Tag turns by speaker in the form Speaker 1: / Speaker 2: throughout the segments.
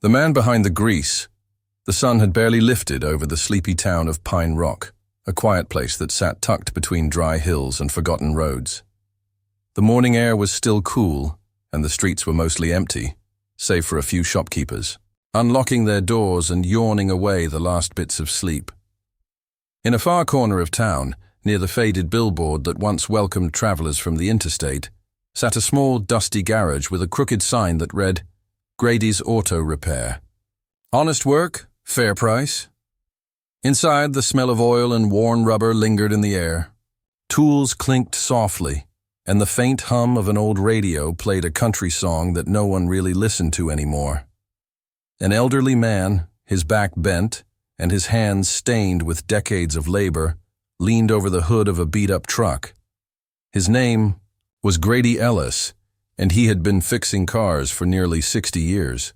Speaker 1: The man behind the grease. The sun had barely lifted over the sleepy town of Pine Rock, a quiet place that sat tucked between dry hills and forgotten roads. The morning air was still cool, and the streets were mostly empty, save for a few shopkeepers, unlocking their doors and yawning away the last bits of sleep. In a far corner of town, near the faded billboard that once welcomed travelers from the interstate, sat a small, dusty garage with a crooked sign that read, "Grady's Auto Repair. Honest work, fair price." Inside, the smell of oil and worn rubber lingered in the air. Tools clinked softly, and the faint hum of an old radio played a country song that no one really listened to anymore. An elderly man, his back bent and his hands stained with decades of labor, leaned over the hood of a beat-up truck. His name was Grady Ellis, and he had been fixing cars for nearly 60 years.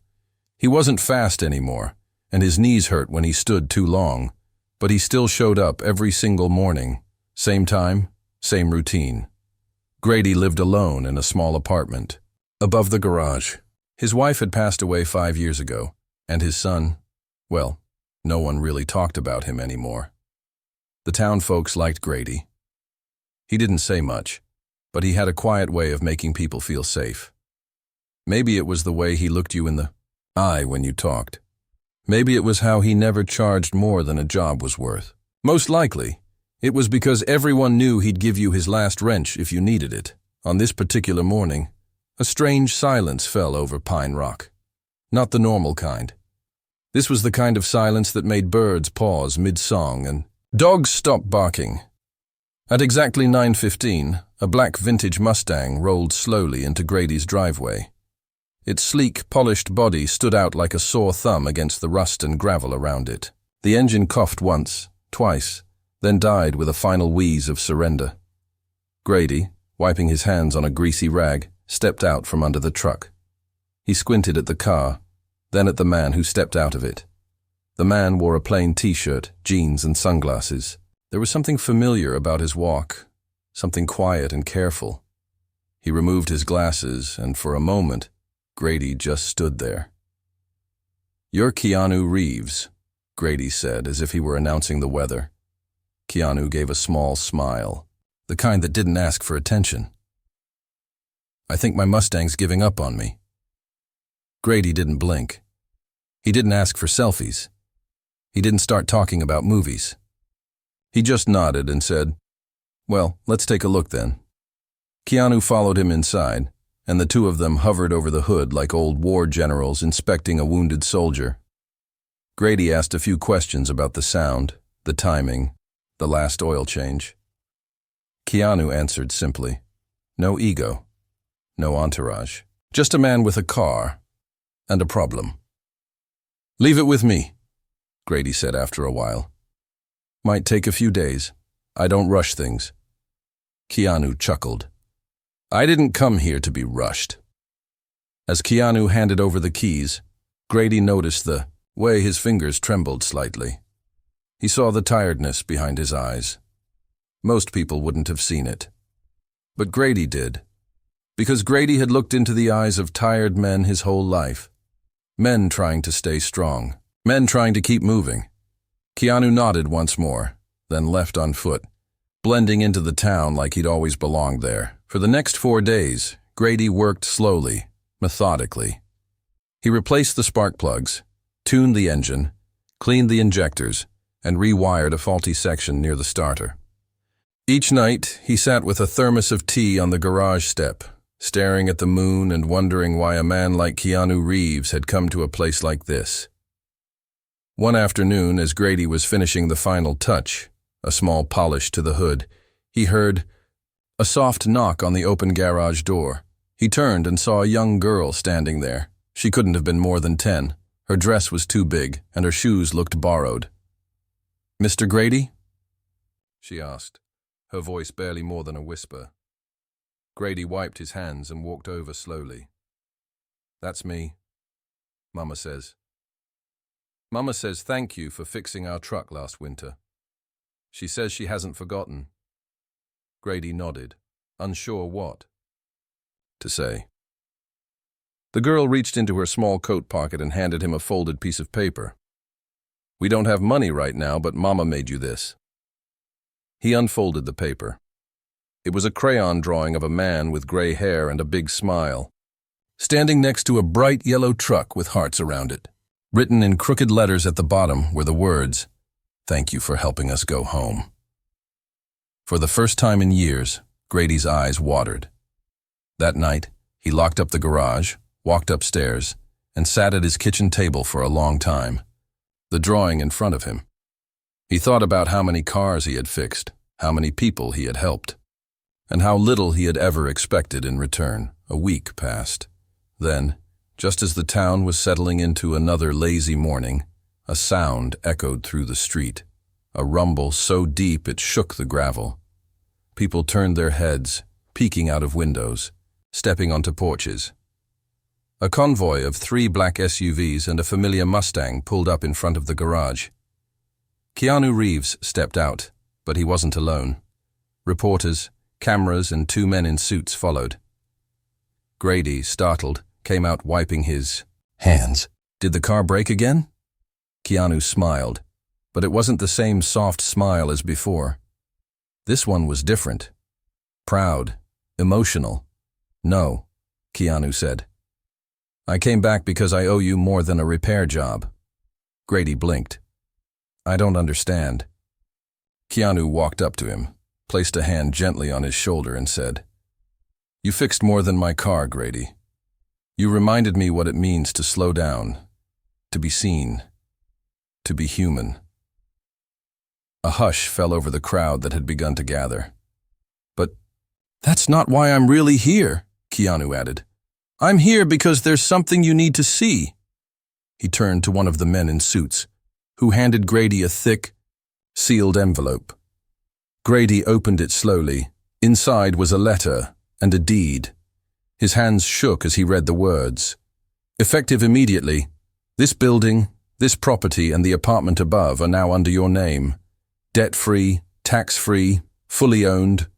Speaker 1: He wasn't fast anymore, and his knees hurt when he stood too long, but he still showed up every single morning, same time, same routine. Grady lived alone in a small apartment, above the garage. His wife had passed away 5 years ago, and his son, well, no one really talked about him anymore. The town folks liked Grady. He didn't say much, but he had a quiet way of making people feel safe. Maybe it was the way he looked you in the eye when you talked. Maybe it was how he never charged more than a job was worth. Most likely, it was because everyone knew he'd give you his last wrench if you needed it. On this particular morning, a strange silence fell over Pine Rock. Not the normal kind. This was the kind of silence that made birds pause mid-song and dogs stop barking. At exactly 9:15, a black vintage Mustang rolled slowly into Grady's driveway. Its sleek, polished body stood out like a sore thumb against the rust and gravel around it. The engine coughed once, twice, then died with a final wheeze of surrender. Grady, wiping his hands on a greasy rag, stepped out from under the truck. He squinted at the car, then at the man who stepped out of it. The man wore a plain t-shirt, jeans, and sunglasses. There was something familiar about his walk, something quiet and careful. He removed his glasses, and for a moment, Grady just stood there. "You're Keanu Reeves," Grady said, as if he were announcing the weather. Keanu gave a small smile, the kind that didn't ask for attention. "I think my Mustang's giving up on me." Grady didn't blink. He didn't ask for selfies. He didn't start talking about movies. He just nodded and said, "Well, let's take a look then." Keanu followed him inside, and the two of them hovered over the hood like old war generals inspecting a wounded soldier. Grady asked a few questions about the sound, the timing, the last oil change. Keanu answered simply. No ego, no entourage. Just a man with a car and a problem. "Leave it with me," Grady said after a while. "Might take a few days. I don't rush things." Keanu chuckled. "I didn't come here to be rushed." As Keanu handed over the keys, Grady noticed the way his fingers trembled slightly. He saw the tiredness behind his eyes. Most people wouldn't have seen it. But Grady did, because Grady had looked into the eyes of tired men his whole life. Men trying to stay strong. Men trying to keep moving. Keanu nodded once more, then left on foot, blending into the town like he'd always belonged there. For the next 4 days, Grady worked slowly, methodically. He replaced the spark plugs, tuned the engine, cleaned the injectors, and rewired a faulty section near the starter. Each night, he sat with a thermos of tea on the garage step, staring at the moon and wondering why a man like Keanu Reeves had come to a place like this. One afternoon, as Grady was finishing the final touch, a small polish to the hood, he heard a soft knock on the open garage door. He turned and saw a young girl standing there. She couldn't have been more than 10. Her dress was too big, and her shoes looked borrowed. "Mr. Grady?" she asked, her voice barely more than a whisper. Grady wiped his hands and walked over slowly. "That's me. Mama says. Mama says thank you for fixing our truck last winter. She says she hasn't forgotten." Grady nodded, unsure what to say. The girl reached into her small coat pocket and handed him a folded piece of paper. "We don't have money right now, but Mama made you this." He unfolded the paper. It was a crayon drawing of a man with gray hair and a big smile, standing next to a bright yellow truck with hearts around it. Written in crooked letters at the bottom were the words, "Thank you for helping us go home." For the first time in years, Grady's eyes watered. That night, he locked up the garage, walked upstairs, and sat at his kitchen table for a long time, the drawing in front of him. He thought about how many cars he had fixed, how many people he had helped, and how little he had ever expected in return. A week passed. Then, just as the town was settling into another lazy morning, a sound echoed through the street, a rumble so deep it shook the gravel. People turned their heads, peeking out of windows, stepping onto porches. A convoy of 3 black SUVs and a familiar Mustang pulled up in front of the garage. Keanu Reeves stepped out, but he wasn't alone. Reporters, cameras, and 2 men in suits followed. Grady, startled, came out wiping his hands. "Did the car break again?" Keanu smiled, but it wasn't the same soft smile as before. This one was different. Proud, emotional. "No," Keanu said. "I came back because I owe you more than a repair job." Grady blinked. "I don't understand." Keanu walked up to him, placed a hand gently on his shoulder and said, "You fixed more than my car, Grady. You reminded me what it means to slow down, to be seen, to be human." A hush fell over the crowd that had begun to gather. "But that's not why I'm really here," Keanu added. "I'm here because there's something you need to see." He turned to one of the men in suits, who handed Grady a thick, sealed envelope. Grady opened it slowly. Inside was a letter and a deed. His hands shook as he read the words. "Effective immediately, this building, this property, and the apartment above are now under your name. Debt-free, tax-free, fully owned.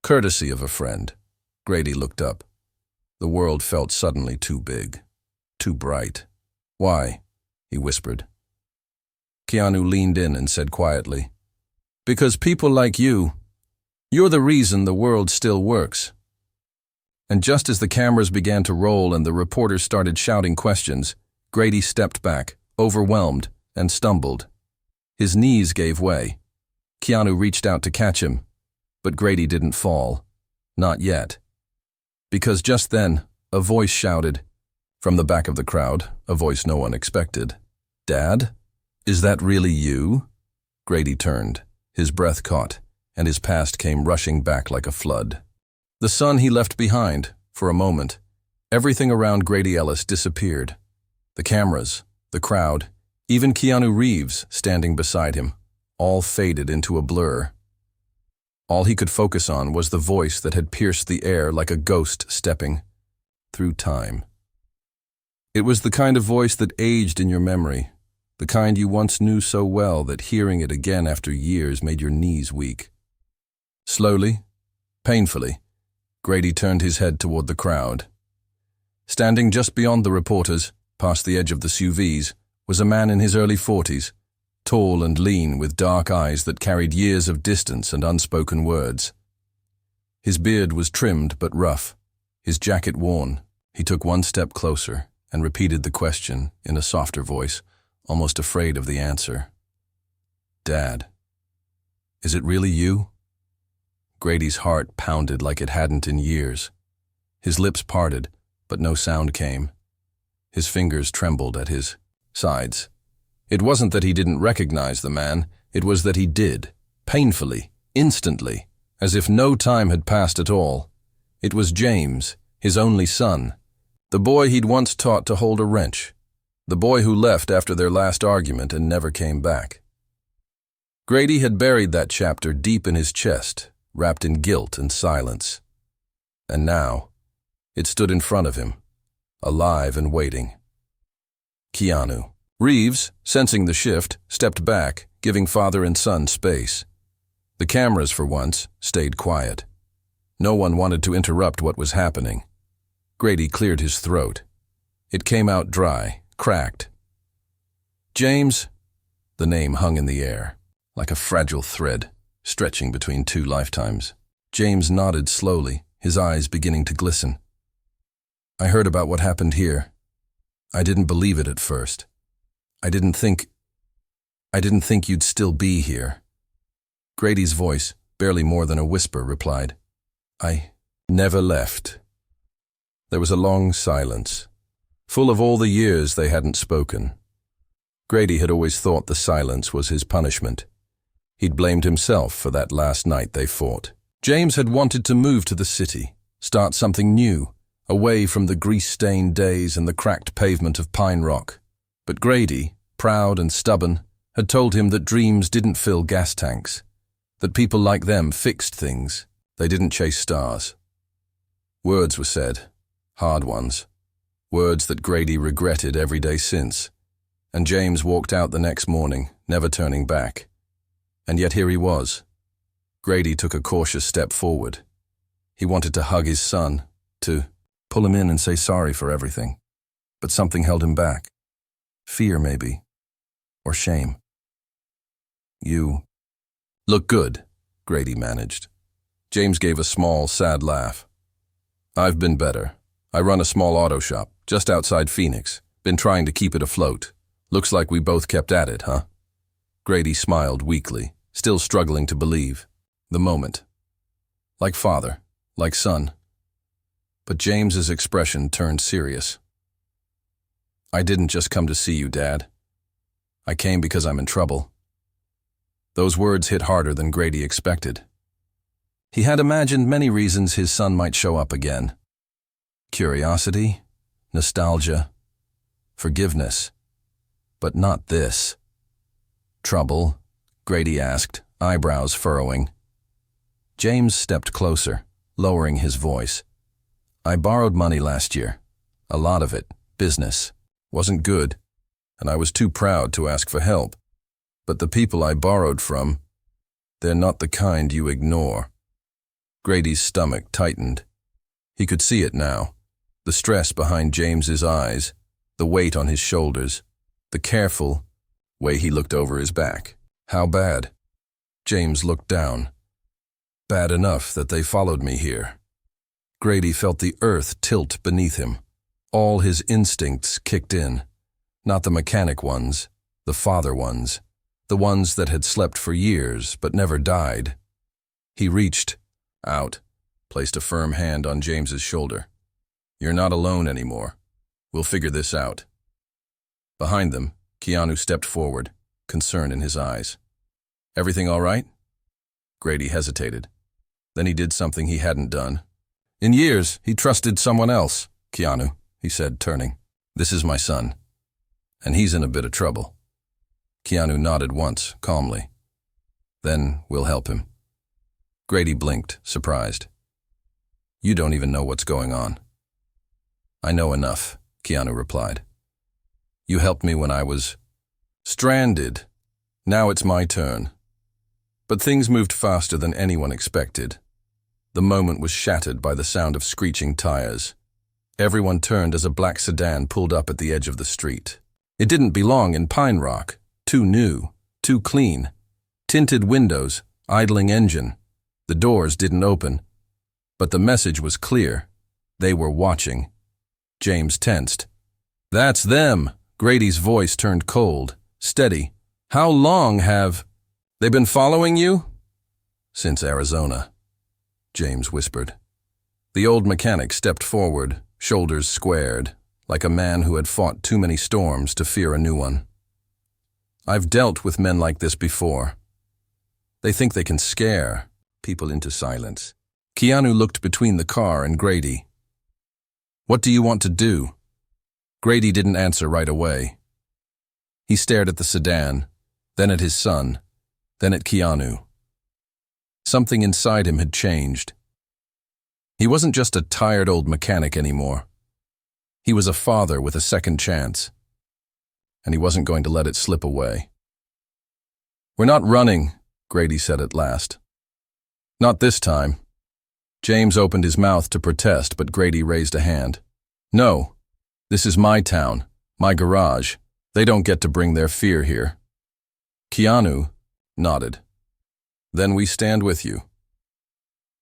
Speaker 1: Courtesy of a friend." Grady looked up. The world felt suddenly too big, too bright. "Why?" he whispered. Keanu leaned in and said quietly, "Because people like you're the reason the world still works." And just as the cameras began to roll and the reporters started shouting questions, Grady stepped back, overwhelmed, and stumbled. His knees gave way. Keanu reached out to catch him, but Grady didn't fall. Not yet. Because just then, a voice shouted, from the back of the crowd, a voice no one expected. "Dad? Is that really you?" Grady turned, his breath caught, and his past came rushing back like a flood. The son he left behind, for a moment, everything around Grady Ellis disappeared. The cameras, the crowd, even Keanu Reeves standing beside him, all faded into a blur. All he could focus on was the voice that had pierced the air like a ghost stepping through time. It was the kind of voice that aged in your memory, the kind you once knew so well that hearing it again after years made your knees weak. Slowly, painfully, Grady turned his head toward the crowd. Standing just beyond the reporters, past the edge of the SUVs, was a man in his early 40s, tall and lean with dark eyes that carried years of distance and unspoken words. His beard was trimmed but rough, his jacket worn. He took one step closer and repeated the question in a softer voice, almost afraid of the answer. "Dad, is it really you?" Grady's heart pounded like it hadn't in years. His lips parted, but no sound came. His fingers trembled at his sides. It wasn't that he didn't recognize the man, it was that he did, painfully, instantly, as if no time had passed at all. It was James, his only son, the boy he'd once taught to hold a wrench, the boy who left after their last argument and never came back. Grady had buried that chapter deep in his chest, wrapped in guilt and silence. And now, it stood in front of him, alive and waiting. Keanu. Reeves, sensing the shift, stepped back, giving father and son space. The cameras, for once, stayed quiet. No one wanted to interrupt what was happening. Grady cleared his throat. It came out dry, cracked. James? The name hung in the air, like a fragile thread, stretching between two lifetimes. James nodded slowly, his eyes beginning to glisten. I heard about what happened here. I didn't believe it at first. I didn't think you'd still be here. Grady's voice, barely more than a whisper, replied, I never left. There was a long silence, full of all the years they hadn't spoken. Grady had always thought the silence was his punishment. He'd blamed himself for that last night they fought. James had wanted to move to the city, start something new, away from the grease-stained days and the cracked pavement of Pine Rock. But Grady, proud and stubborn, had told him that dreams didn't fill gas tanks, that people like them fixed things. They didn't chase stars. Words were said, hard ones, words that Grady regretted every day since. And James walked out the next morning, never turning back. And yet here he was. Grady took a cautious step forward. He wanted to hug his son, to pull him in and say sorry for everything. But something held him back. Fear, maybe. Or shame. You look good, Grady managed. James gave a small, sad laugh. I've been better. I run a small auto shop, just outside Phoenix. Been trying to keep it afloat. Looks like we both kept at it, huh? Grady smiled weakly, still struggling to believe. The moment. Like father, like son. But James's expression turned serious. I didn't just come to see you, Dad. I came because I'm in trouble. Those words hit harder than Grady expected. He had imagined many reasons his son might show up again. Curiosity, nostalgia, forgiveness. But not this. Trouble? Grady asked, eyebrows furrowing. James stepped closer, lowering his voice. I borrowed money last year. A lot of it, business. Wasn't good, and I was too proud to ask for help. But the people I borrowed from, they're not the kind you ignore. Grady's stomach tightened. He could see it now. The stress behind James's eyes, the weight on his shoulders, the careful way he looked over his back. How bad? James looked down. Bad enough that they followed me here. Grady felt the earth tilt beneath him. All his instincts kicked in. Not the mechanic ones, the father ones. The ones that had slept for years but never died. He reached out, placed a firm hand on James's shoulder. You're not alone anymore. We'll figure this out. Behind them, Keanu stepped forward, concern in his eyes. Everything all right? Grady hesitated. Then he did something he hadn't done. In years, he trusted someone else. Keanu, he said, turning. This is my son. And he's in a bit of trouble. Keanu nodded once, calmly. Then we'll help him. Grady blinked, surprised. You don't even know what's going on. I know enough, Keanu replied. You helped me when I was stranded. Now it's my turn. But things moved faster than anyone expected. The moment was shattered by the sound of screeching tires. Everyone turned as a black sedan pulled up at the edge of the street. It didn't belong in Pine Rock. Too new, too clean. Tinted windows, idling engine. The doors didn't open. But the message was clear. They were watching. James tensed. That's them. Grady's voice turned cold, steady. How long have they been following you? Since Arizona, James whispered. The old mechanic stepped forward, shoulders squared, like a man who had fought too many storms to fear a new one. I've dealt with men like this before. They think they can scare people into silence. Keanu looked between the car and Grady. What do you want to do? Grady didn't answer right away. He stared at the sedan, then at his son, then at Keanu. Something inside him had changed. He wasn't just a tired old mechanic anymore. He was a father with a second chance. And he wasn't going to let it slip away. We're not running, Grady said at last. Not this time. James opened his mouth to protest, but Grady raised a hand. No, This is my town, my garage. They don't get to bring their fear here. Keanu nodded. Then we stand with you.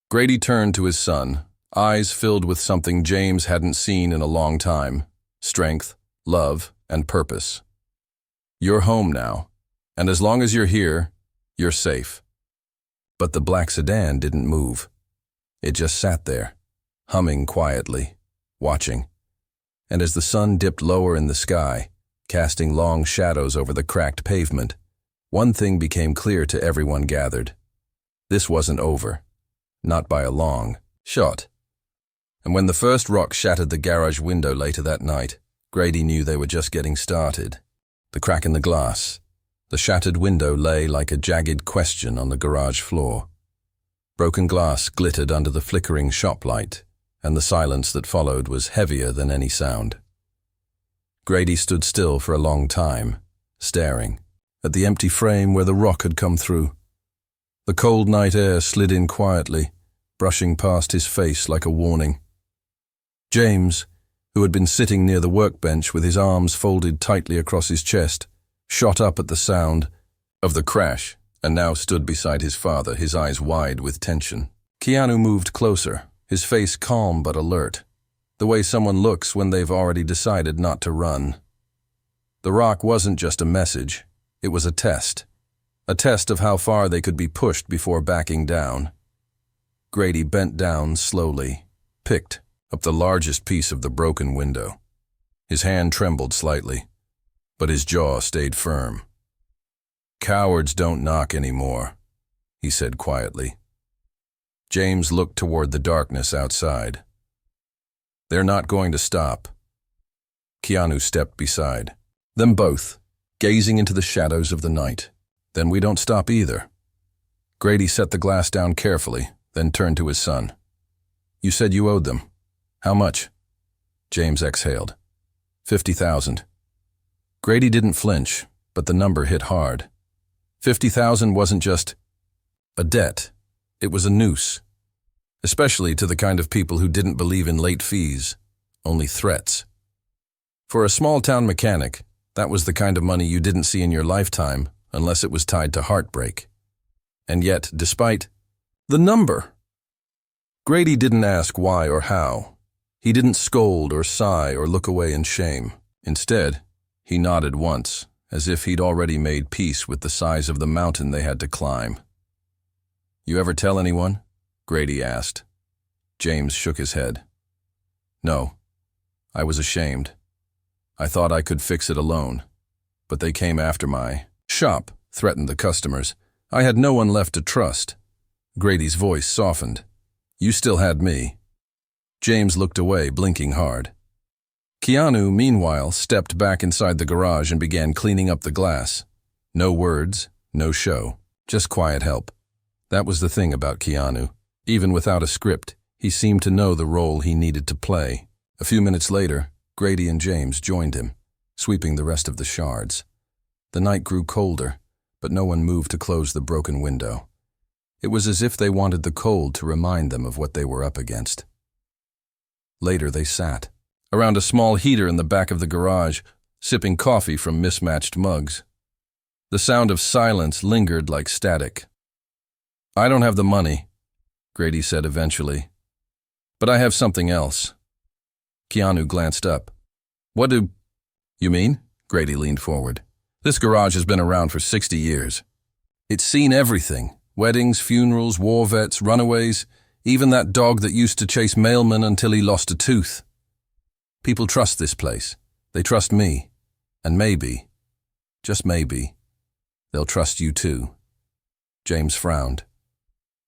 Speaker 1: Grady turned to his son, eyes filled with something James hadn't seen in a long time: strength, love, and purpose. You're home now, and as long as you're here, you're safe. But the black sedan didn't move. It just sat there, humming quietly, watching. And as the sun dipped lower in the sky, casting long shadows over the cracked pavement, one thing became clear to everyone gathered. This wasn't over, not by a long shot. And when the first rock shattered the garage window later that night, Grady knew they were just getting started. The crack in the glass, the shattered window lay like a jagged question on the garage floor. Broken glass glittered under the flickering shop light, and the silence that followed was heavier than any sound. Grady stood still for a long time, staring at the empty frame where the rock had come through. The cold night air slid in quietly, brushing past his face like a warning. James, who had been sitting near the workbench with his arms folded tightly across his chest, shot up at the sound of the crash and now stood beside his father, his eyes wide with tension. Keanu moved closer, his face calm but alert, the way someone looks when they've already decided not to run. The rock wasn't just a message, it was a test of how far they could be pushed before backing down. Grady bent down slowly, picked up the largest piece of the broken window. His hand trembled slightly, but his jaw stayed firm. "Cowards don't knock anymore," he said quietly. James looked toward the darkness outside. "They're not going to stop." Keanu stepped beside them both, gazing into the shadows of the night. "Then we don't stop either." Grady set the glass down carefully, then turned to his son. "You said you owed them. How much?" James exhaled. 50,000. Grady didn't flinch, but the number hit hard. 50,000 wasn't just a debt. It was a noose. Especially to the kind of people who didn't believe in late fees, only threats. For a small-town mechanic, that was the kind of money you didn't see in your lifetime unless it was tied to heartbreak. And yet, despite the number, Grady didn't ask why or how. He didn't scold or sigh or look away in shame. Instead, he nodded once, as if he'd already made peace with the size of the mountain they had to climb. "You ever tell anyone?" Grady asked. James shook his head. "No. I was ashamed. I thought I could fix it alone. But they came after my shop, threatened the customers. I had no one left to trust." Grady's voice softened. "You still had me." James looked away, blinking hard. Keanu, meanwhile, stepped back inside the garage and began cleaning up the glass. No words, no show, just quiet help. That was the thing about Keanu. Even without a script, he seemed to know the role he needed to play. A few minutes later, Grady and James joined him, sweeping the rest of the shards. The night grew colder, but no one moved to close the broken window. It was as if they wanted the cold to remind them of what they were up against. Later they sat around a small heater in the back of the garage, sipping coffee from mismatched mugs. The sound of silence lingered like static. "I don't have the money," Grady said eventually, "but I have something else." Keanu glanced up. "What do you mean?" Grady leaned forward. "This garage has been around for 60 years. It's seen everything: weddings, funerals, war vets, runaways, even that dog that used to chase mailmen until he lost a tooth. People trust this place. They trust me. And maybe, just maybe, they'll trust you too." James frowned.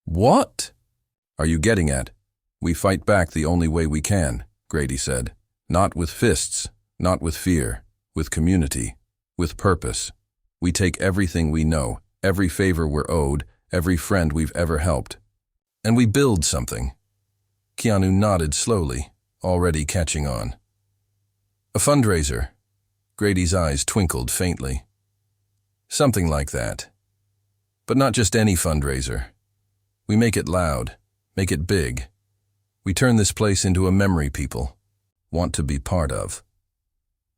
Speaker 1: "What are you getting at?" "We fight back the only way we can," Grady said. "Not with fists, not with fear, with community, with purpose. We take everything we know, every favor we're owed, every friend we've ever helped, and we build something." Keanu nodded slowly, already catching on. "A fundraiser." Grady's eyes twinkled faintly. "Something like that. But not just any fundraiser. We make it loud, make it big. We turn this place into a memory people want to be part of."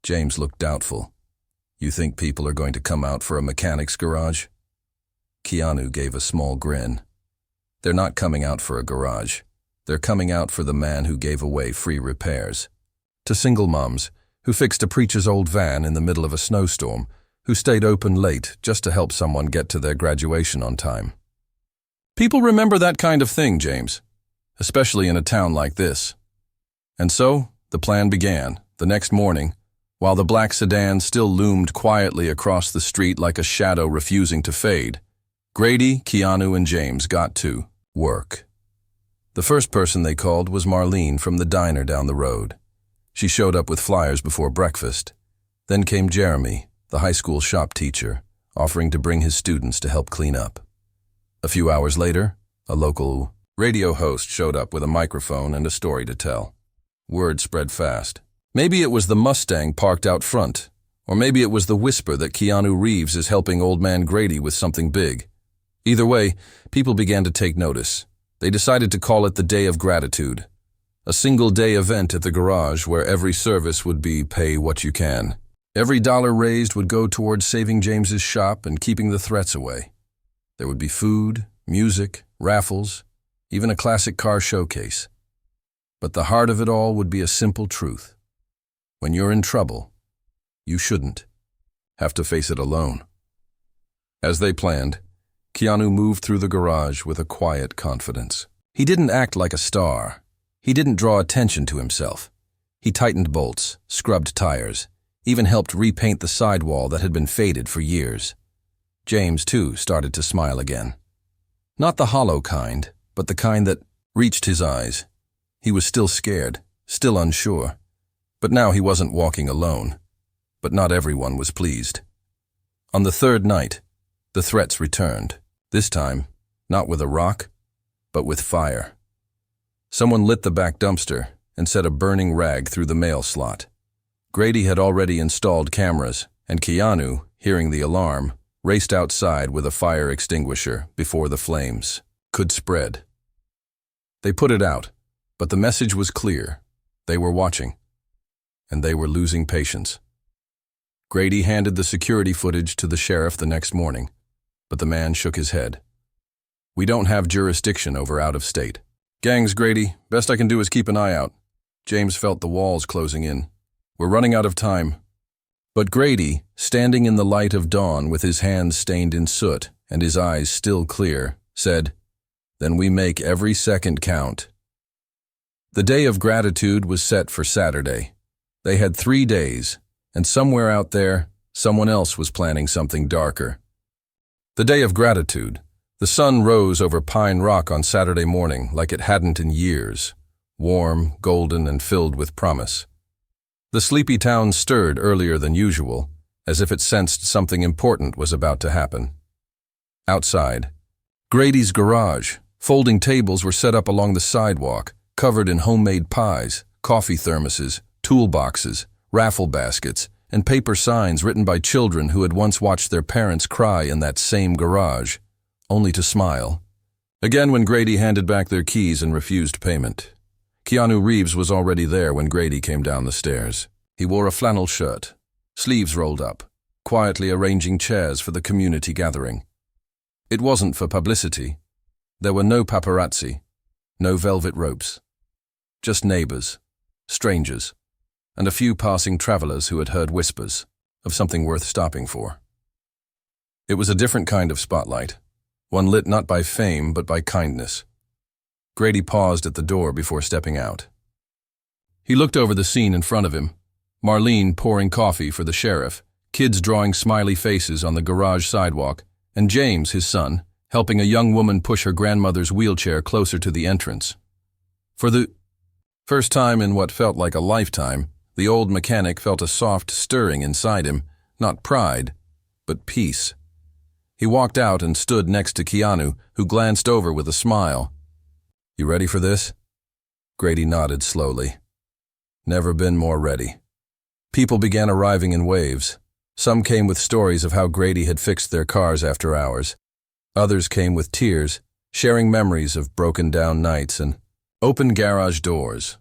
Speaker 1: James looked doubtful. You think people are going to come out for a mechanic's garage? Keanu gave a small grin. They're not coming out for a garage. They're coming out for the man who gave away free repairs. To single moms, who fixed a preacher's old van in the middle of a snowstorm, who stayed open late just to help someone get to their graduation on time. People remember that kind of thing, James, especially in a town like this. And so, the plan began, the next morning, while the black sedan still loomed quietly across the street like a shadow refusing to fade. Grady, Keanu, and James got to work. The first person they called was Marlene from the diner down the road. She showed up with flyers before breakfast. Then came Jeremy, the high school shop teacher, offering to bring his students to help clean up. A few hours later, a local radio host showed up with a microphone and a story to tell. Word spread fast. Maybe it was the Mustang parked out front, or maybe it was the whisper that Keanu Reeves is helping old man Grady with something big. Either way, people began to take notice. They decided to call it the Day of Gratitude, a single-day event at the garage where every service would be pay what you can. Every dollar raised would go towards saving James's shop and keeping the threats away. There would be food, music, raffles, even a classic car showcase. But the heart of it all would be a simple truth. When you're in trouble, you shouldn't have to face it alone. As they planned, Keanu moved through the garage with a quiet confidence. He didn't act like a star. He didn't draw attention to himself. He tightened bolts, scrubbed tires, even helped repaint the sidewall that had been faded for years. James, too, started to smile again. Not the hollow kind, but the kind that reached his eyes. He was still scared, still unsure. But now he wasn't walking alone. But not everyone was pleased. On the third night, the threats returned. This time, not with a rock, but with fire. Someone lit the back dumpster and set a burning rag through the mail slot. Grady had already installed cameras, and Keanu, hearing the alarm, raced outside with a fire extinguisher before the flames could spread. They put it out, but the message was clear. They were watching, and they were losing patience. Grady handed the security footage to the sheriff the next morning, but the man shook his head. We don't have jurisdiction over out-of-state. Gangs, Grady, best I can do is keep an eye out. James felt the walls closing in. We're running out of time. But Grady, standing in the light of dawn with his hands stained in soot and his eyes still clear, said, Then we make every second count. The Day of Gratitude was set for Saturday. They had 3 days, and somewhere out there, someone else was planning something darker. The Day of Gratitude. The sun rose over Pine Rock on Saturday morning like it hadn't in years, warm, golden, and filled with promise. The sleepy town stirred earlier than usual, as if it sensed something important was about to happen. Outside, Grady's garage, folding tables were set up along the sidewalk, covered in homemade pies, coffee thermoses, toolboxes, raffle baskets, and paper signs written by children who had once watched their parents cry in that same garage, only to smile. Again when Grady handed back their keys and refused payment. Keanu Reeves was already there when Grady came down the stairs. He wore a flannel shirt, sleeves rolled up, quietly arranging chairs for the community gathering. It wasn't for publicity. There were no paparazzi, no velvet ropes. Just neighbors, strangers, and a few passing travelers who had heard whispers of something worth stopping for. It was a different kind of spotlight, one lit not by fame but by kindness. Grady paused at the door before stepping out. He looked over the scene in front of him, Marlene pouring coffee for the sheriff, kids drawing smiley faces on the garage sidewalk, and James, his son, helping a young woman push her grandmother's wheelchair closer to the entrance. For the first time in what felt like a lifetime, the old mechanic felt a soft stirring inside him, not pride, but peace. He walked out and stood next to Keanu, who glanced over with a smile. You ready for this? Grady nodded slowly. Never been more ready. People began arriving in waves. Some came with stories of how Grady had fixed their cars after hours. Others came with tears, sharing memories of broken-down nights and open garage doors.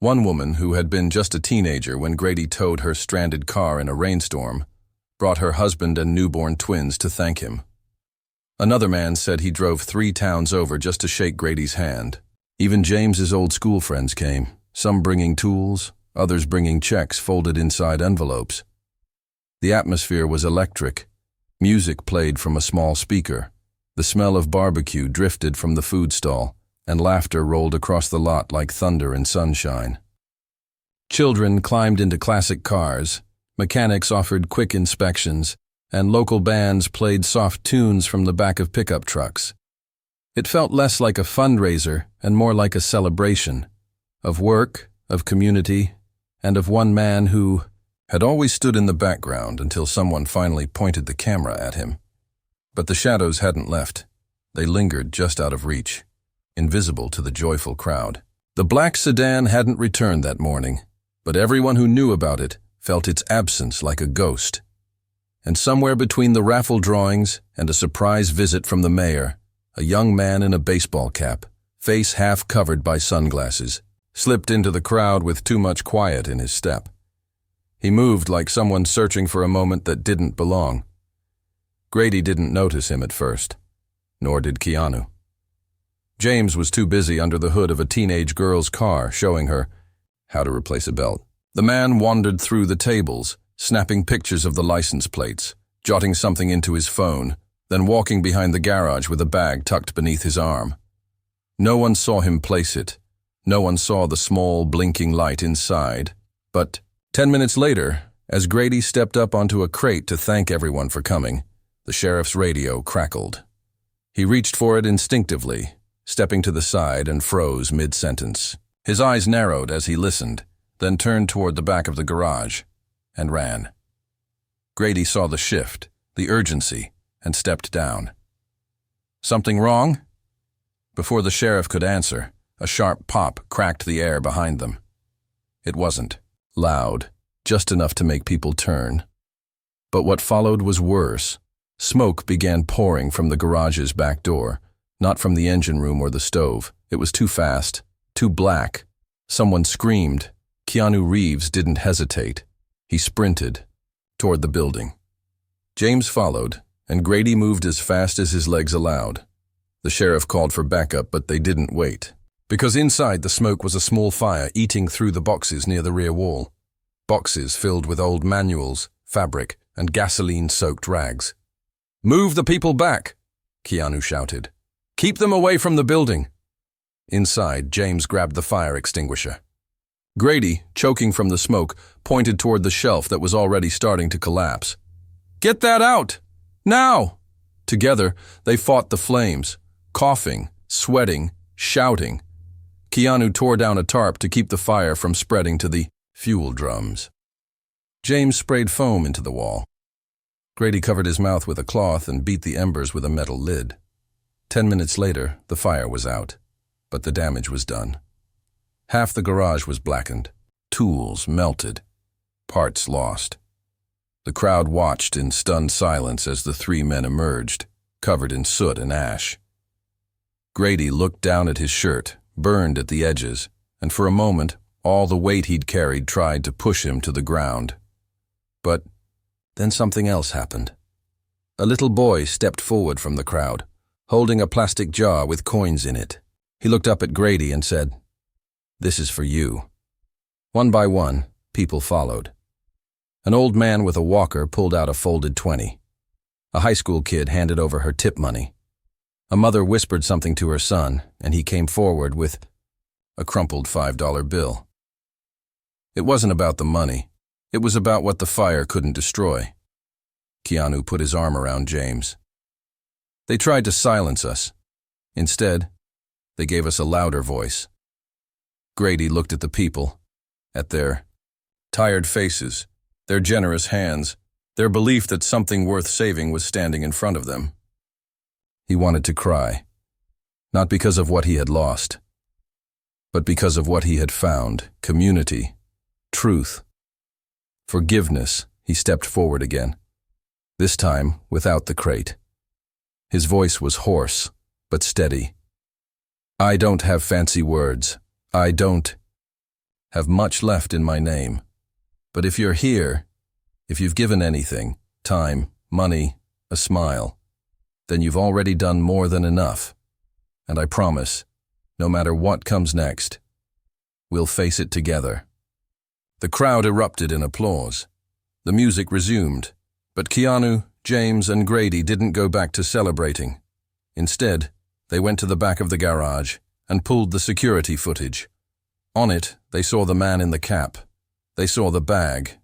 Speaker 1: One woman, who had been just a teenager when Grady towed her stranded car in a rainstorm, brought her husband and newborn twins to thank him. Another man said he drove 3 towns over just to shake Grady's hand. Even James's old school friends came, some bringing tools, others bringing checks folded inside envelopes. The atmosphere was electric. Music played from a small speaker. The smell of barbecue drifted from the food stall, and laughter rolled across the lot like thunder in sunshine. Children climbed into classic cars, mechanics offered quick inspections, and local bands played soft tunes from the back of pickup trucks. It felt less like a fundraiser and more like a celebration of work, of community, and of one man who had always stood in the background until someone finally pointed the camera at him. But the shadows hadn't left. They lingered just out of reach, invisible to the joyful crowd. The black sedan hadn't returned that morning, but everyone who knew about it felt its absence like a ghost. And somewhere between the raffle drawings and a surprise visit from the mayor, a young man in a baseball cap, face half covered by sunglasses, slipped into the crowd with too much quiet in his step. He moved like someone searching for a moment that didn't belong. Grady didn't notice him at first, nor did Keanu. James was too busy under the hood of a teenage girl's car showing her how to replace a belt. The man wandered through the tables, snapping pictures of the license plates, jotting something into his phone, then walking behind the garage with a bag tucked beneath his arm. No one saw him place it. No one saw the small, blinking light inside. But 10 minutes later, as Grady stepped up onto a crate to thank everyone for coming, the sheriff's radio crackled. He reached for it instinctively, stepping to the side, and froze mid-sentence. His eyes narrowed as he listened, then turned toward the back of the garage and ran. Grady saw the shift, the urgency, and stepped down. Something wrong? Before the sheriff could answer, a sharp pop cracked the air behind them. It wasn't loud, just enough to make people turn. But what followed was worse. Smoke began pouring from the garage's back door, not from the engine room or the stove. It was too fast, too black. Someone screamed. Keanu Reeves didn't hesitate. He sprinted toward the building. James followed, and Grady moved as fast as his legs allowed. The sheriff called for backup, but they didn't wait, because inside the smoke was a small fire eating through the boxes near the rear wall. Boxes filled with old manuals, fabric, and gasoline-soaked rags. "Move the people back," Keanu shouted. "Keep them away from the building." Inside, James grabbed the fire extinguisher. Grady, choking from the smoke, pointed toward the shelf that was already starting to collapse. "Get that out! Now!" Together, they fought the flames, coughing, sweating, shouting. Keanu tore down a tarp to keep the fire from spreading to the fuel drums. James sprayed foam into the wall. Grady covered his mouth with a cloth and beat the embers with a metal lid. 10 minutes later, the fire was out, but the damage was done. Half the garage was blackened, tools melted, parts lost. The crowd watched in stunned silence as the 3 men emerged, covered in soot and ash. Grady looked down at his shirt, burned at the edges, and for a moment, all the weight he'd carried tried to push him to the ground. But then something else happened. A little boy stepped forward from the crowd, holding a plastic jar with coins in it. He looked up at Grady and said, "This is for you." One by one, people followed. An old man with a walker pulled out a folded 20. A high school kid handed over her tip money. A mother whispered something to her son, and he came forward with a crumpled $5 bill. It wasn't about the money. It was about what the fire couldn't destroy. Keanu put his arm around James. "They tried to silence us. Instead, they gave us a louder voice." Grady looked at the people, at their tired faces, their generous hands, their belief that something worth saving was standing in front of them. He wanted to cry, not because of what he had lost, but because of what he had found: community, truth, forgiveness. He stepped forward again, this time without the crate. His voice was hoarse, but steady. "I don't have fancy words. I don't have much left in my name. But if you're here, if you've given anything, time, money, a smile, then you've already done more than enough. And I promise, no matter what comes next, we'll face it together." The crowd erupted in applause. The music resumed, but Keanu, James, and Grady didn't go back to celebrating. Instead, they went to the back of the garage and pulled the security footage. On it, they saw the man in the cap. They saw the bag.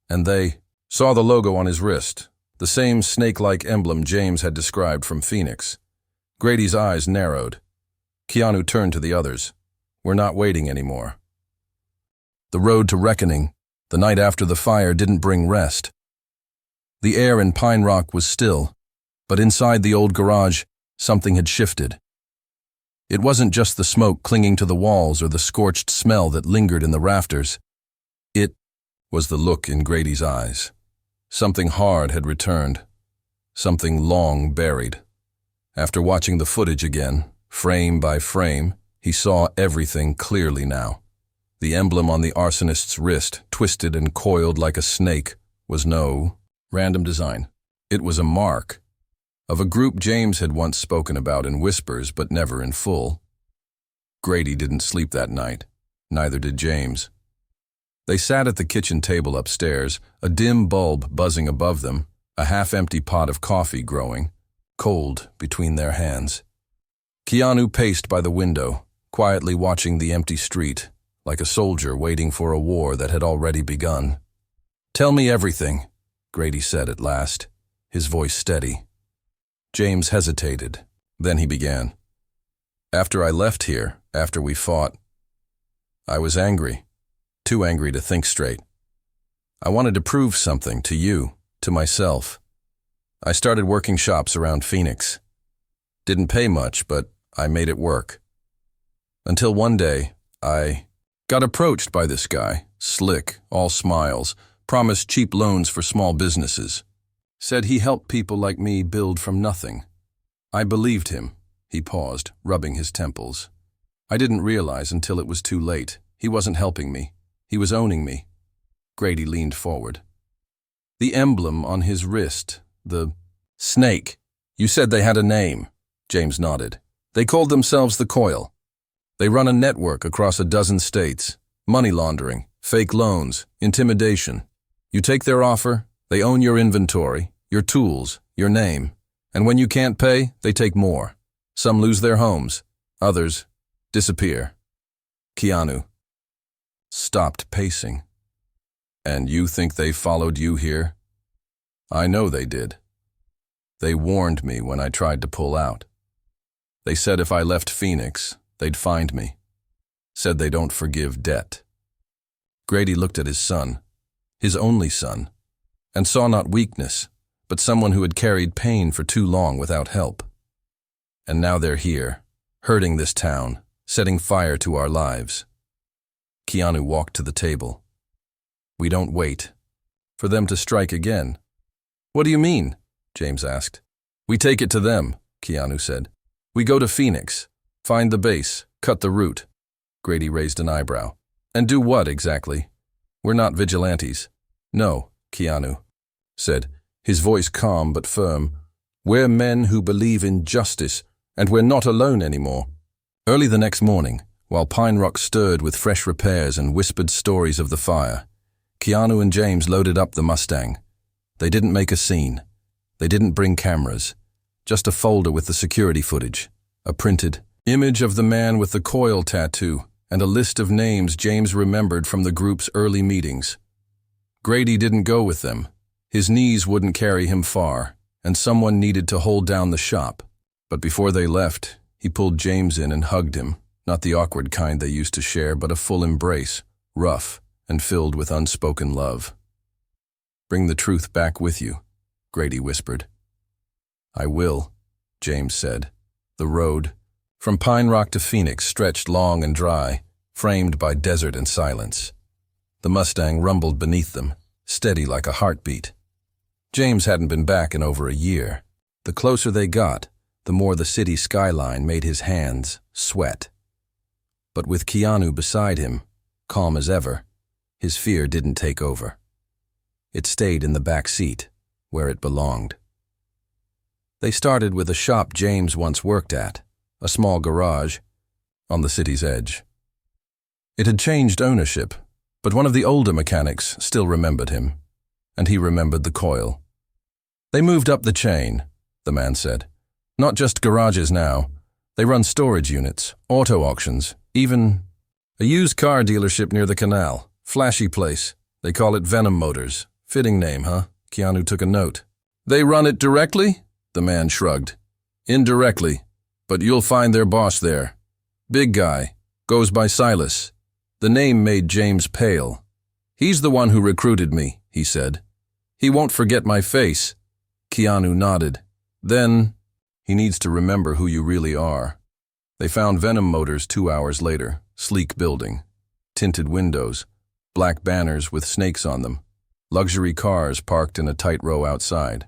Speaker 1: And they saw the logo on his wrist, the same snake-like emblem James had described from Phoenix. Grady's eyes narrowed. Keanu turned to the others. "We're not waiting anymore." The road to reckoning, the night after the fire, didn't bring rest. The air in Pine Rock was still, but inside the old garage, something had shifted. It wasn't just the smoke clinging to the walls or the scorched smell that lingered in the rafters. It was the look in Grady's eyes. Something hard had returned, something long buried. After watching the footage again, frame by frame, he saw everything clearly now. The emblem on the arsonist's wrist, twisted and coiled like a snake, was no random design. It was a mark of a group James had once spoken about in whispers but never in full. Grady didn't sleep that night. Neither did James. They sat at the kitchen table upstairs, a dim bulb buzzing above them, a half-empty pot of coffee growing, cold between their hands. Keanu paced by the window, quietly watching the empty street, like a soldier waiting for a war that had already begun. "Tell me everything," Grady said at last, his voice steady. James hesitated. Then he began. "After I left here, after we fought, I was angry, too angry to think straight. I wanted to prove something to you, to myself. I started working shops around Phoenix. Didn't pay much, but I made it work. Until one day, I got approached by this guy, slick, all smiles, promised cheap loans for small businesses. Said he helped people like me build from nothing. I believed him." He paused, rubbing his temples. "I didn't realize until it was too late. He wasn't helping me. He was owning me." Grady leaned forward. "The emblem on his wrist, the snake. You said they had a name." James nodded. "They called themselves the Coil. They run a network across a dozen states. Money laundering, fake loans, intimidation. You take their offer, they own your inventory, your tools, your name. And when you can't pay, they take more. Some lose their homes. Others disappear." Keanu stopped pacing. "And you think they followed you here?" "I know they did. They warned me when I tried to pull out. They said if I left Phoenix, they'd find me. Said they don't forgive debt." Grady looked at his son, his only son, and saw not weakness, but someone who had carried pain for too long without help. "And now they're here, hurting this town, setting fire to our lives." Keanu walked to the table. "We don't wait for them to strike again." "What do you mean?" James asked. "We take it to them," Keanu said. "We go to Phoenix, find the base, cut the route." Grady raised an eyebrow. "And do what exactly? We're not vigilantes." "No," Keanu said, his voice calm but firm. "We're men who believe in justice, and we're not alone anymore." Early the next morning, while Pine Rock stirred with fresh repairs and whispered stories of the fire, Keanu and James loaded up the Mustang. They didn't make a scene. They didn't bring cameras. Just a folder with the security footage, a printed image of the man with the coil tattoo, and a list of names James remembered from the group's early meetings. Grady didn't go with them. His knees wouldn't carry him far, and someone needed to hold down the shop. But before they left, he pulled James in and hugged him, not the awkward kind they used to share, but a full embrace, rough and filled with unspoken love. "Bring the truth back with you," Grady whispered. "I will," James said. The road from Pine Rock to Phoenix stretched long and dry, framed by desert and silence. The Mustang rumbled beneath them, steady like a heartbeat. James hadn't been back in over a year. The closer they got, the more the city skyline made his hands sweat. But with Keanu beside him, calm as ever, his fear didn't take over. It stayed in the back seat, where it belonged. They started with a shop James once worked at, a small garage, on the city's edge. It had changed ownership, but one of the older mechanics still remembered him, and he remembered the coil. They moved up the chain, the man said. Not just garages now. They run storage units, auto auctions, even a used car dealership near the canal. Flashy place. They call it Venom Motors. Fitting name, huh? Keanu took a note. They run it directly? The man shrugged. Indirectly, but you'll find their boss there. Big guy, goes by Silas. The name made James pale. He's the one who recruited me, he said. He won't forget my face. Keanu nodded. Then, he needs to remember who you really are. They found Venom Motors 2 hours later, sleek building, tinted windows, black banners with snakes on them, luxury cars parked in a tight row outside.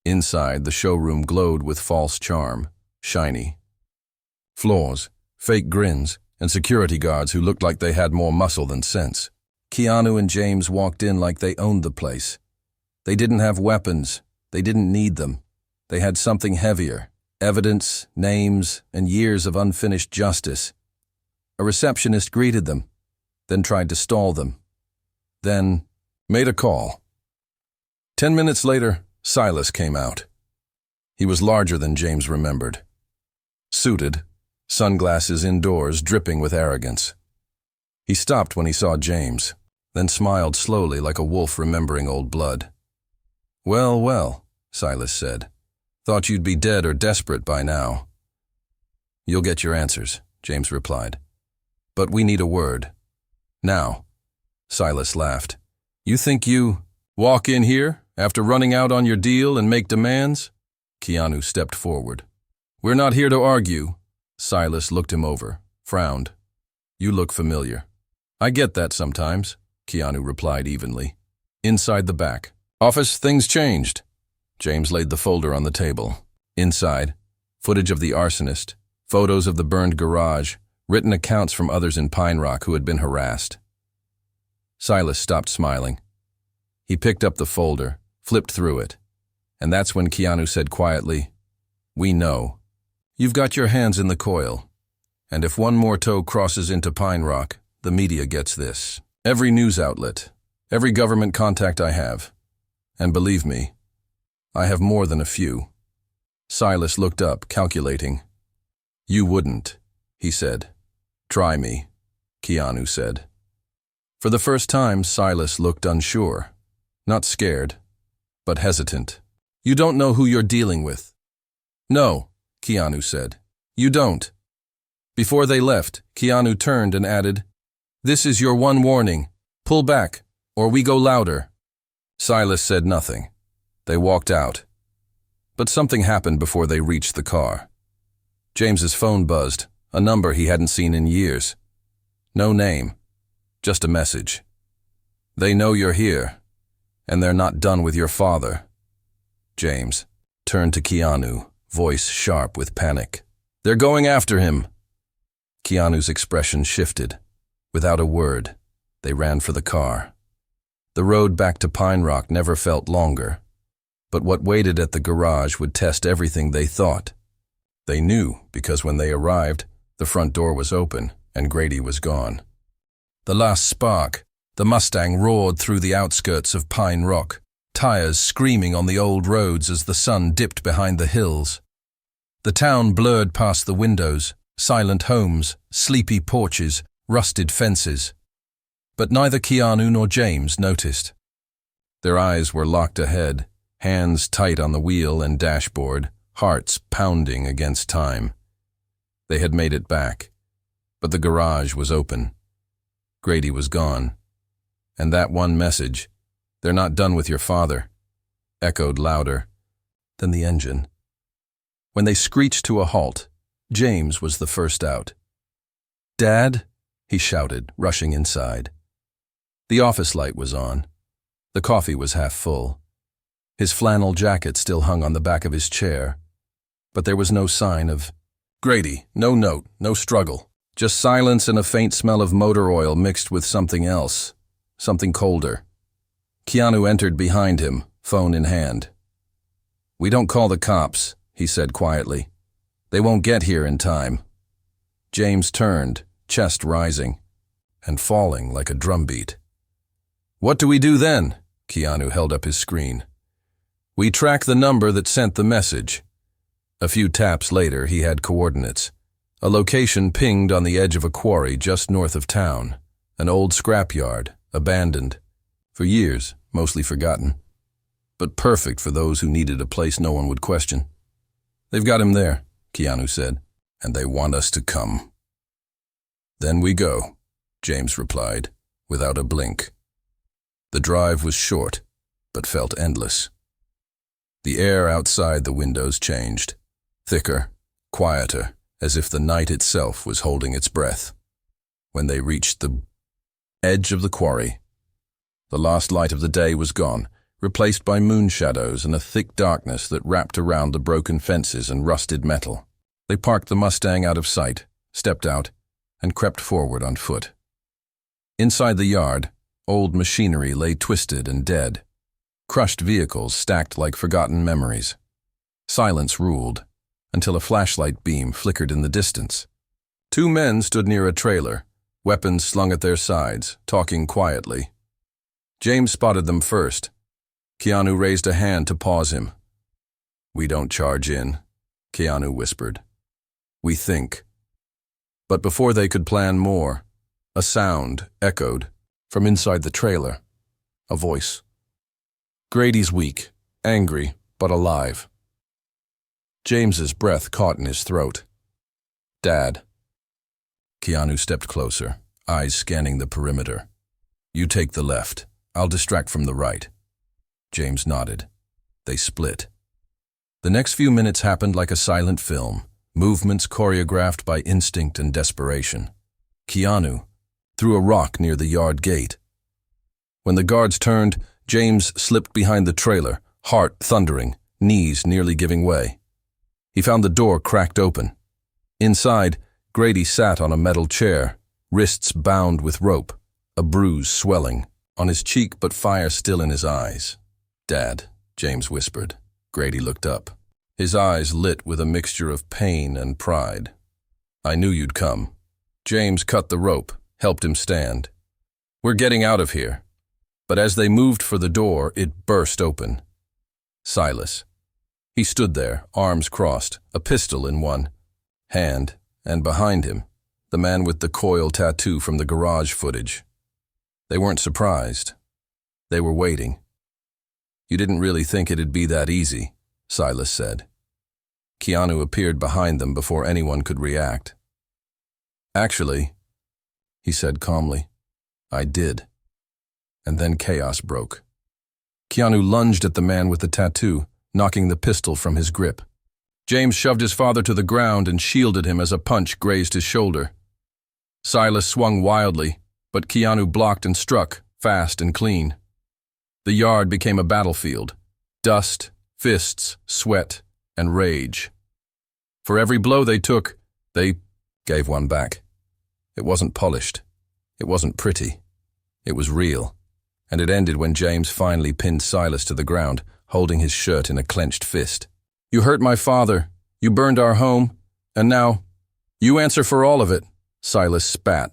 Speaker 1: Inside, the showroom glowed with false charm, shiny. Flaws, fake grins, and security guards who looked like they had more muscle than sense. Keanu and James walked in like they owned the place. They didn't have weapons. They didn't need them. They had something heavier, evidence, names, and years of unfinished justice. A receptionist greeted them, then tried to stall them, then made a call. 10 minutes later, Silas came out. He was larger than James remembered. Suited, sunglasses indoors dripping with arrogance. He stopped when he saw James, then smiled slowly like a wolf remembering old blood. Well, well, Silas said. Thought you'd be dead or desperate by now. You'll get your answers, James replied. But we need a word. Now. Silas laughed. You think you walk in here after running out on your deal and make demands? Keanu stepped forward. We're not here to argue. Silas looked him over, frowned. You look familiar. I get that sometimes, Keanu replied evenly. Inside the back. Office, things changed. James laid the folder on the table. Inside, footage of the arsonist, photos of the burned garage, written accounts from others in Pine Rock who had been harassed. Silas stopped smiling. He picked up the folder, flipped through it, and that's when Keanu said quietly, We know. You've got your hands in the coil, and if one more toe crosses into Pine Rock, the media gets this. Every news outlet, every government contact I have. And believe me, I have more than a few. Silas looked up, calculating. You wouldn't, he said. Try me, Keanu said. For the first time, Silas looked unsure. Not scared, but hesitant. You don't know who you're dealing with. No, Keanu said. You don't. Before they left, Keanu turned and added, This is your one warning. Pull back, or we go louder. Silas said nothing. They walked out. But something happened before they reached the car. James's phone buzzed, a number he hadn't seen in years. No name, just a message. They know you're here, and they're not done with your father. James turned to Keanu, voice sharp with panic. They're going after him. Keanu's expression shifted. Without a word, they ran for the car. The road back to Pine Rock never felt longer, but what waited at the garage would test everything they thought. They knew because when they arrived, the front door was open and Grady was gone. The last spark, the Mustang roared through the outskirts of Pine Rock, tires screaming on the old roads as the sun dipped behind the hills. The town blurred past the windows, silent homes, sleepy porches, rusted fences. But neither Keanu nor James noticed. Their eyes were locked ahead, hands tight on the wheel and dashboard, hearts pounding against time. They had made it back, but the garage was open. Grady was gone. And that one message, "They're not done with your father," echoed louder than the engine. When they screeched to a halt, James was the first out. "Dad?" he shouted, rushing inside. The office light was on. The coffee was half full. His flannel jacket still hung on the back of his chair, but there was no sign of Grady, no note, no struggle, Just silence and a faint smell of motor oil mixed with something else, something colder. Keanu entered behind him, phone in hand. "We don't call the cops," he said quietly. "They won't get here in time." James turned, chest rising, and falling like a drumbeat. "What do we do then?" Keanu held up his screen. "We track the number that sent the message." A few taps later, he had coordinates. A location pinged on the edge of a quarry just north of town. An old scrapyard, abandoned. For years, mostly forgotten. But perfect for those who needed a place no one would question. "They've got him there," Keanu said, "and they want us to come." "Then we go," James replied, without a blink. The drive was short, but felt endless. The air outside the windows changed. Thicker, quieter, as if the night itself was holding its breath. When they reached the edge of the quarry, the last light of the day was gone, replaced by moon shadows and a thick darkness that wrapped around the broken fences and rusted metal. They parked the Mustang out of sight, stepped out, and crept forward on foot. Inside the yard, old machinery lay twisted and dead. Crushed vehicles stacked like forgotten memories. Silence ruled, until a flashlight beam flickered in the distance. Two men stood near a trailer, weapons slung at their sides, talking quietly. James spotted them first. Keanu raised a hand to pause him. "We don't charge in," Keanu whispered. "We think." But before they could plan more, a sound echoed from inside the trailer. A voice. Grady's weak, angry, but alive. James's breath caught in his throat. "Dad." Keanu stepped closer, eyes scanning the perimeter. "You take the left. I'll distract from the right." James nodded. They split. The next few minutes happened like a silent film, movements choreographed by instinct and desperation. Keanu threw a rock near the yard gate. When the guards turned, James slipped behind the trailer, heart thundering, knees nearly giving way. He found the door cracked open. Inside, Grady sat on a metal chair, wrists bound with rope, a bruise swelling on his cheek but fire still in his eyes. "Dad," James whispered. Grady looked up, his eyes lit with a mixture of pain and pride. "I knew you'd come." James cut the rope, helped him stand. "We're getting out of here." But as they moved for the door, it burst open. Silas. He stood there, arms crossed, a pistol in one hand, and behind him, the man with the coil tattoo from the garage footage. They weren't surprised. They were waiting. "You didn't really think it'd be that easy," Silas said. Keanu appeared behind them before anyone could react. "Actually," he said calmly, "I did." And then chaos broke. Keanu lunged at the man with the tattoo, knocking the pistol from his grip. James shoved his father to the ground and shielded him as a punch grazed his shoulder. Silas swung wildly, but Keanu blocked and struck, fast and clean. The yard became a battlefield. Dust, fists, sweat, and rage. For every blow they took, they gave one back. It wasn't polished. It wasn't pretty. It was real. And it ended when James finally pinned Silas to the ground, holding his shirt in a clenched fist. "You hurt my father. You burned our home. And now, you answer for all of it," Silas spat.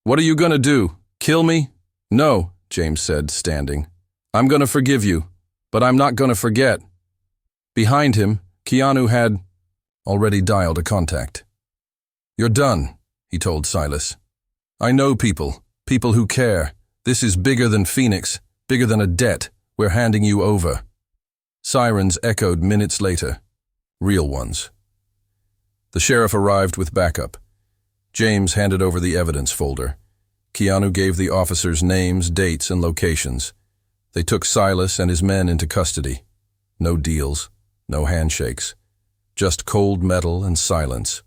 Speaker 1: "What are you going to do? Kill me?" "No," James said, standing. "I'm going to forgive you, but I'm not going to forget." Behind him, Keanu had already dialed a contact. "You're done," he told Silas. "I know people who care. This is bigger than Phoenix, bigger than a debt. We're handing you over." Sirens echoed minutes later. Real ones. The sheriff arrived with backup. James handed over the evidence folder. Keanu gave the officers names, dates, and locations. They took Silas and his men into custody. No deals, no handshakes. Just cold metal and silence.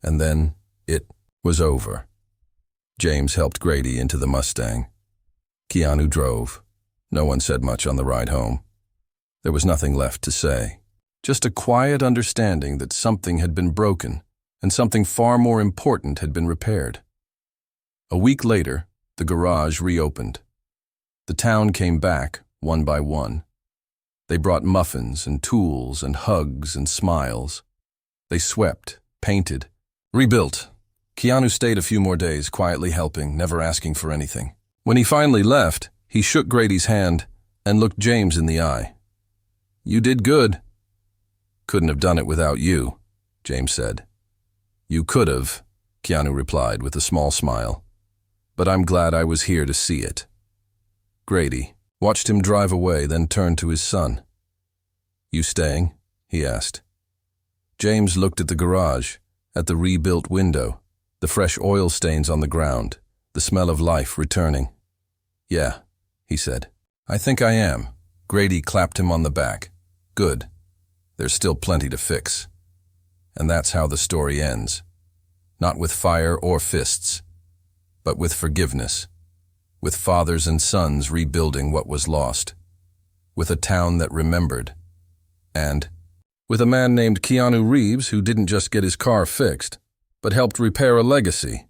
Speaker 1: And then it was over. James helped Grady into the Mustang. Keanu drove. No one said much on the ride home. There was nothing left to say. Just a quiet understanding that something had been broken, and something far more important had been repaired. A week later, the garage reopened. The town came back, one by one. They brought muffins and tools and hugs and smiles. They swept, painted, rebuilt. Keanu stayed a few more days, quietly helping, never asking for anything. When he finally left, he shook Grady's hand and looked James in the eye. "You did good." "Couldn't have done it without you," James said. "You could have," Keanu replied with a small smile. "But I'm glad I was here to see it." Grady watched him drive away, then turned to his son. "You staying?" he asked. James looked at the garage, at the rebuilt window, the fresh oil stains on the ground, the smell of life returning. "Yeah," he said. "I think I am." Grady clapped him on the back. "Good. There's still plenty to fix." And that's how the story ends. Not with fire or fists, but with forgiveness, with fathers and sons rebuilding what was lost, with a town that remembered, and with a man named Keanu Reeves who didn't just get his car fixed, but helped repair a legacy.